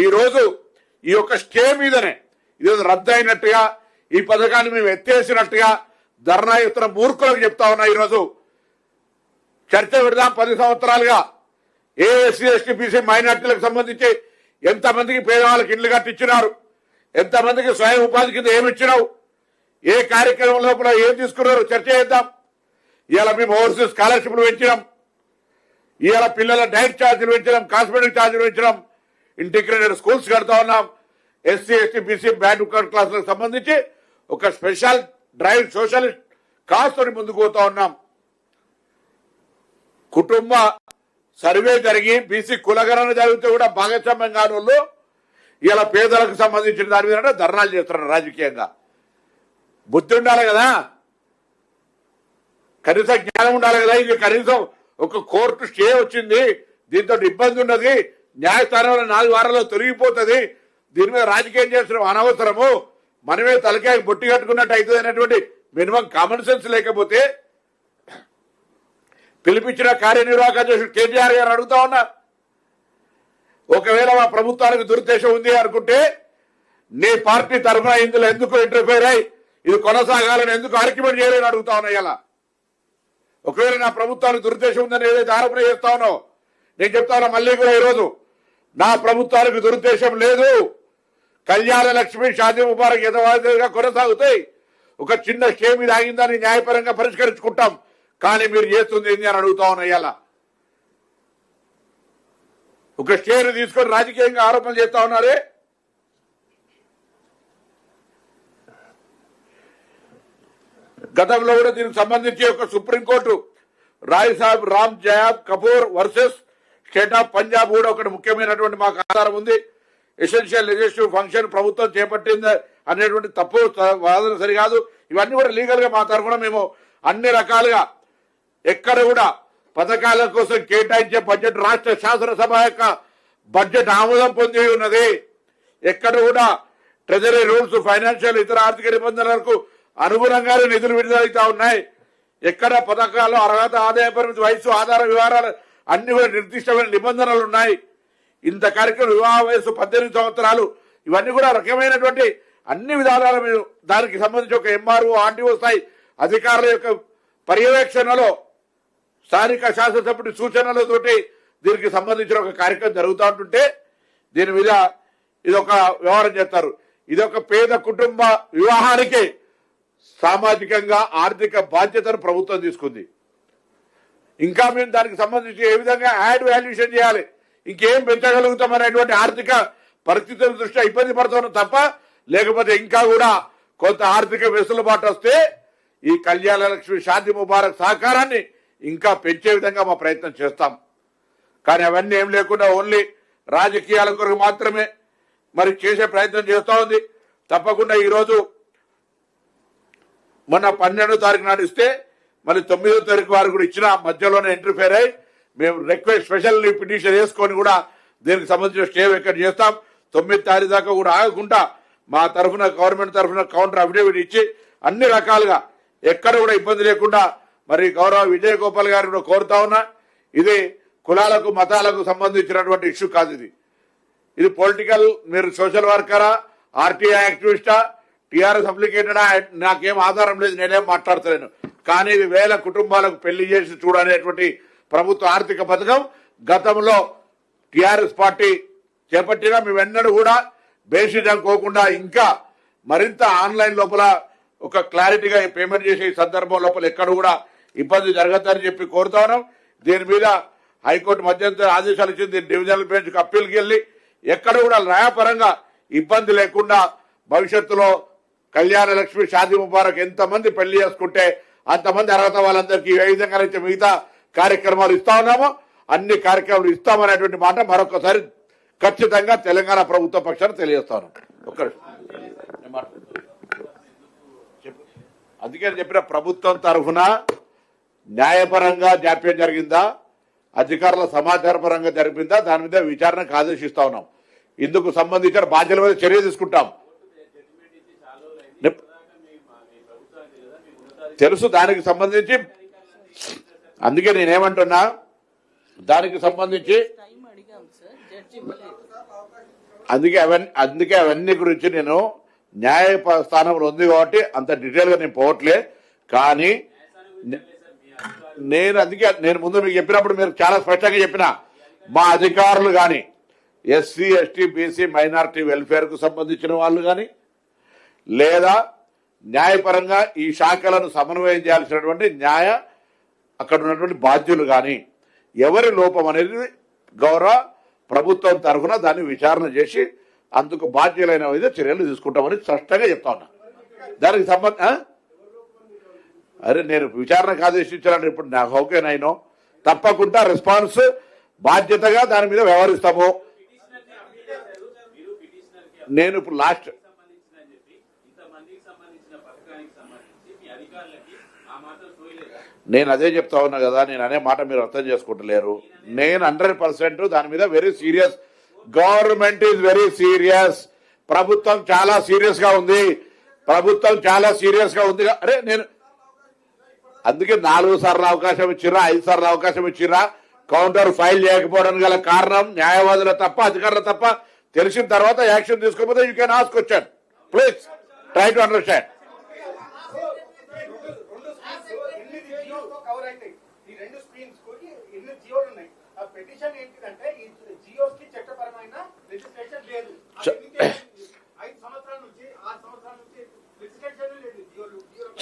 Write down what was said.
ఈ రోజు ఈ యొక్క స్టే మీదనే ఈరోజు రద్దు అయినట్టుగా ఈ పథకాన్ని మేము ఎత్తేసినట్టుగా ధర్నా ఇతర మూర్ఖులకు చెప్తా ఉన్నా. ఈరోజు చర్చ పెడదాం. 10 సంవత్సరాలుగా ఎస్సీ ఎస్టీ బీసీ మైనార్టీలకు సంబంధించి ఎంతమందికి పేదవాళ్ళకి ఇళ్లు కట్టించినారు, ఎంతమందికి స్వయం ఉపాధి కింద ఏమి ఇచ్చినావు, ఏ కార్యక్రమం లోపల ఏం తీసుకున్నారు చర్చ చేద్దాం. ఇవాళ మేము ఓవర్సీస్ స్కాలర్షిప్లు పెంచినాం, ఇవాళ పిల్లల డైట్ ఛార్జీలు పెంచినాం, కాస్మెటిక్ ఛార్జీలు పెంచినాం, ఇంటిగ్రేటెడ్ స్కూల్స్ కడతా ఉన్నాం. ఎస్సీ ఎస్టీ బీసీ బ్యాక్వర్డ్ క్లాసులకు సంబంధించి ఒక స్పెషల్ డ్రైవ్ సోషలిస్ట్ కాస్ట్ తోటి ముందుకు పోతా ఉన్నాం. కుటుంబ సర్వే జరిగి బీసీ కులగణన జరిగితే కూడా భాగస్వామ్యం కాని వాళ్ళు ఇలా పేదలకు సంబంధించిన దాని మీద ధర్నాలు చేస్తున్నారు. రాజకీయంగా బుద్ధి ఉండాలి కదా, కనీసం జ్ఞానం ఉండాలి కదా. ఇది కనీసం ఒక కోర్టు స్టే వచ్చింది, దీంతో ఇబ్బంది ఉన్నది, న్యాయస్థానంలో 4 వారాల్లో తొలగిపోతుంది, దీని మీద రాజకీయం చేసిన అనవసరము, మనమే తలకాయ బొట్టి కట్టుకున్నట్టు అవుతుంది అనేటువంటి మినిమం కామన్ సెన్స్ లేకపోతే పిలిపించిన కార్యనిర్వాహక అధ్యక్షుడు కేటీఆర్ గారు అడుగుతా ఉన్నా, ఒకవేళ మా ప్రభుత్వానికి దురుద్దేశం ఉంది అనుకుంటే నీ పార్టీ తరఫున ఇందులో ఎందుకు ఇంటర్ఫేర్ అయ్యి ఇది కొనసాగాలని ఎందుకు ఆర్గ్యుమెంట్ చేయాలని అడుగుతా ఉన్నా. ఇలా ఒకవేళ నా ప్రభుత్వానికి దురుద్దేశం ఉందని ఏదైతే ఆరోపణ చేస్తా ఉన్నావు, నేను చెప్తా ఉన్నా మళ్ళీ కూడా ఈరోజు నా ప్రభుత్వానికి దురుద్దేశం లేదు. కళ్యాణ లక్ష్మి షాదీ ముబారక్ యథావిధిగా కొనసాగుతాయి. ఒక చిన్న స్టే మీద ఆగిందని న్యాయపరంగా పరిష్కరించుకుంటాం, కానీ మీరు చేస్తుంది ఏంటి అని అడుగుతా ఉన్నా. ఇలా ఒక స్టేను తీసుకొని రాజకీయంగా ఆరోపణలు చేస్తా ఉన్నారే. గతంలో కూడా దీనికి సంబంధించి ఒక supreme court Rai Sahib Ram Jawaya Kapur versus state of Punjab కూడా ఒకటి ముఖ్యమైనటువంటి మాకు ఆధారం ఉంది. ఎసెన్షియల్ లెజిస్లేటివ్ ఫంక్షన్ ప్రభుత్వం చేపట్టింది అనేటువంటి తప్పు వాదన సరికాదు. ఇవన్నీ కూడా లీగల్ గా మా తరఫున మేము అన్ని రకాలుగా ఎక్కడ కూడా పథకాల కోసం కేటాయించే బడ్జెట్ రాష్ట్ర శాసనసభ యొక్క బడ్జెట్ ఆమోదం పొంది ఉన్నది. ఎక్కడ కూడా ట్రెజరీ రూల్స్ ఫైనాన్షియల్ ఇతర ఆర్థిక నిబంధనలకు అనుగుణంగానే నిధులు విడుదలవుతా ఉన్నాయి. ఎక్కడ పథకాలు అర్హత ఆదాయ పరిమితి వయసు ఆధార వివరాలు అన్ని కూడా నిర్దిష్టమైన నిబంధనలు ఉన్నాయి. ఇంత కార్యక్రమం వివాహ వయసు 18 సంవత్సరాలు ఇవన్నీ కూడా రకమైనటువంటి అన్ని విధానాల దానికి సంబంధించి ఒక ఎంఆర్ఓ ఆర్టీఓ స్థాయి అధికారుల యొక్క పర్యవేక్షణలో స్థానిక శాసనసభ్యుడి సూచనలతోటి దీనికి సంబంధించిన ఒక కార్యక్రమం జరుగుతూ ఉంటుంటే దీని మీద ఇదొక వ్యవహారం చేస్తారు. ఇదొక పేద కుటుంబ వివాహానికి సామాజికంగా ఆర్థిక బాధ్యతను ప్రభుత్వం తీసుకుంది. ఇంకా మేము దానికి సంబంధించి ఏ విధంగా యాడ్ వాల్యుయేషన్ చేయాలి, ఇంకేం పెంచగలుగుతాం అనేటువంటి ఆర్థిక పరిస్థితుల దృష్ట్యా ఇబ్బంది పడుతున్నాం తప్ప, లేకపోతే ఇంకా కూడా కొంత ఆర్థిక వెసులుబాటు వస్తే ఈ కళ్యాణ లక్ష్మి షాదీ ముబారక్ సహకారాన్ని ఇంకా పెంచే విధంగా మా ప్రయత్నం చేస్తాం. కానీ అవన్నీ ఏం లేకుండా ఓన్లీ రాజకీయాల కొరకు మాత్రమే మరి చేసే ప్రయత్నం చేస్తూ ఉంది. తప్పకుండా ఈరోజు మొన్న 12వ తారీఖు నాడు ఇస్తే మళ్ళీ 9వ తారీఖు వారు కూడా ఇచ్చిన మధ్యలోనే ఇంటర్ఫేర్ అయ్యి మేము రిక్వెస్ట్ స్పెషల్ పిటిషన్ వేసుకొని కూడా దీనికి సంబంధించిన స్టే వెకెట్ చేస్తాం. 9వ తారీఖు దాకా కూడా ఆగకుండా మా తరఫున గవర్నమెంట్ తరఫున కౌంటర్ అఫిడవిట్ ఇచ్చి అన్ని రకాలుగా ఎక్కడ కూడా ఇబ్బంది లేకుండా మరి గౌరవ విజయ్ గోపాల్ గారు కూడా కోరుతా ఉన్నా. ఇది కులాలకు మతాలకు సంబంధించినటువంటి ఇష్యూ కాదు. ఇది పొలిటికల్, మీరు సోషల్ వర్కరా, ఆర్టీఐ యాక్టివిస్టా, టీఆర్ఎస్ అప్లికేటెడా, నాకేం ఆధారం లేదు, నేనేం మాట్లాడతలేను. కానీ ఇది వేల కుటుంబాలకు పెళ్లి చేసి చూడనేటువంటి ప్రభుత్వ ఆర్థిక పథకం గతంలో టీఆర్ఎస్ పార్టీ చేపట్టినా మేమెన్నడూ కూడా బేసిజం కోకుండా ఇంకా మరింత ఆన్లైన్ లోపల ఒక క్లారిటీగా పేమెంట్ చేసే సందర్భం లోపల ఎక్కడ కూడా ఇబ్బంది జరగద్దని చెప్పి కోరుతా ఉన్నాం. దీని మీద హైకోర్టు మధ్యంతర ఆదేశాలు ఇచ్చింది. డివిజనల్ బెంచ్కి అప్పీల్కి వెళ్ళి ఎక్కడ కూడా న్యాయపరంగా ఇబ్బంది లేకుండా భవిష్యత్తులో కళ్యాణ లక్ష్మి షాదీ ముబారక్ ఎంతమంది పెళ్లి చేసుకుంటే అంతమంది అర్హత వాళ్ళందరికీ ఏ విధంగా అయితే మిగతా కార్యక్రమాలు ఇస్తా ఉన్నామో అన్ని కార్యక్రమాలు ఇస్తామనేటువంటి మాట మరొకసారి ఖచ్చితంగా తెలంగాణ ప్రభుత్వ పక్షాన్ని తెలియజేస్తాను. అందుకని చెప్పిన ప్రభుత్వం తరఫున న్యాయపరంగా జాప్యం జరిగిందా, అధికారుల సమాచార పరంగా జరిపిందా, దాని మీద విచారణకు ఆదేశిస్తా ఉన్నాం. ఇందుకు సంబంధించిన బాధ్యుల మీద చర్య తీసుకుంటాం. తెలుసు దానికి సంబంధించి, అందుకే నేనేమంటున్నా దానికి సంబంధించి అందుకే అవన్నీ గురించి నేను న్యాయ స్థానంలో ఉంది కాబట్టి అంత డీటెయిల్ గా నేను పోవట్లే. కానీ నేను ముందు మీకు చెప్పినప్పుడు మీరు చాలా స్పష్టంగా చెప్పిన మా అధికారులు కానీ SC ST BC minority welfare కు సంబంధించిన వాళ్ళు కానీ లేదా న్యాయపరంగా ఈ శాఖలను సమన్వయం చేయాల్సినటువంటి అక్కడ ఉన్నటువంటి బాధ్యులు కానీ ఎవరి లోపం అనేది గౌరవ ప్రభుత్వం తరఫున దాన్ని విచారణ చేసి అందుకు బాధ్యులైన విధంగా చర్యలు తీసుకుంటామని స్పష్టంగా చెప్తా ఉన్నా. దానికి అరే నేను విచారణకు ఆదేశించాలని ఇప్పుడు నాకు ఓకేనైనా తప్పకుండా రెస్పాన్స్ బాధ్యతగా దాని మీద వ్యవహరిస్తాము. నేను ఇప్పుడు లాస్ట్ నేను అదే చెప్తా ఉన్నా కదా, నేను అనే మాట మీరు అర్థం చేసుకుంటలేరు. నేను 100% దాని మీద very serious. Government is very serious. ప్రభుత్వం చాలా సీరియస్ గా ఉంది. అరే నేను అందుకే 4 సార్లు అవకాశం ఇచ్చిరా, 5 సార్లు అవకాశం ఇచ్చిరా. కౌంటర్ ఫైల్ చేయకపోవడానికి గల కారణం న్యాయవాదుల తప్ప అధికారుల తప్ప. తెలిసిన తర్వాత యాక్షన్ తీసుకోకపోతే you can ask question. Please try to understand. ఈ 2 స్క్రీన్స్ కి ఎన్ని జీవోలు ఉన్నాయి. ఆ పిటిషన్ ఏంటిదంటే